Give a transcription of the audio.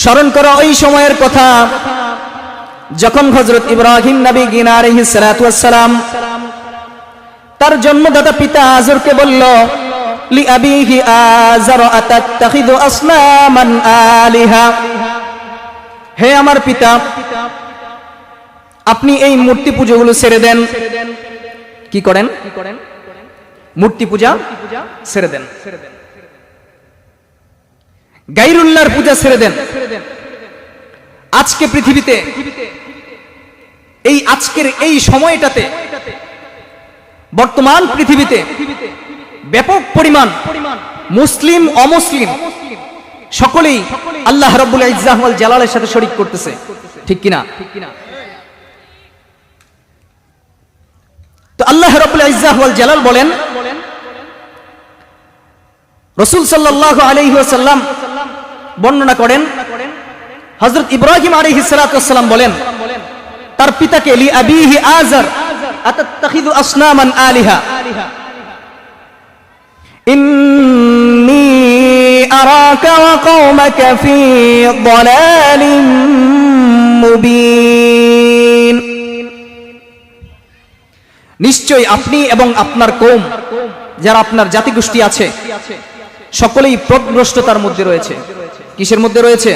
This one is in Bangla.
স্মরণ করো ওই সময়ের কথা যখন হযরত ইব্রাহিম নবী আলাইহিস সালাতু ওয়াস সালাম তার জন্মদাতা পিতা আযরকে বলল, লি আবিহি আযর আতাত্তাখিযু আসনামান আলিহা, হে আমার পিতা, আপনি এই মূর্তি পূজাগুলো ছেড়ে দেন। কি করেন? মূর্তি পূজা ছেড়ে দেন, গায়রুল্লাহর পূজা ছেড়ে দেন। আজকে পৃথিবীতে আজকের এই সময়টাতে বর্তমান পৃথিবীতে ব্যাপক পরিমাণ মুসলিম অমুসলিম সকলেই আল্লাহ রাব্বুল ইজ্জাহ ওয়াল জালালের সাথে শরীক করতেছে, ঠিক কিনা? তো আল্লাহ রাব্বুল ইজ্জাহ ওয়াল জালাল বলেন, রাসূল সাল্লাল্লাহু আলাইহি ওয়াসাল্লাম বর্ণনা করেন, হযরত ইব্রাহিম আলাইহিস সালাতু ওয়াস সালাম বলেন তার পিতাকে, লি আবিহি আযর আতাত্তাখিযু আসনামান আলিহা ইন্নী আরাকা ওয়া কওমাকা ফি দালালিম মুবিন, নিশ্চয় আপনি এবং আপনার কওম, যারা আপনার জাতিগোষ্ঠী আছে, সকলেই পথভ্রষ্টতার মধ্যে রয়েছে। কিসের মধ্যে রয়েছে?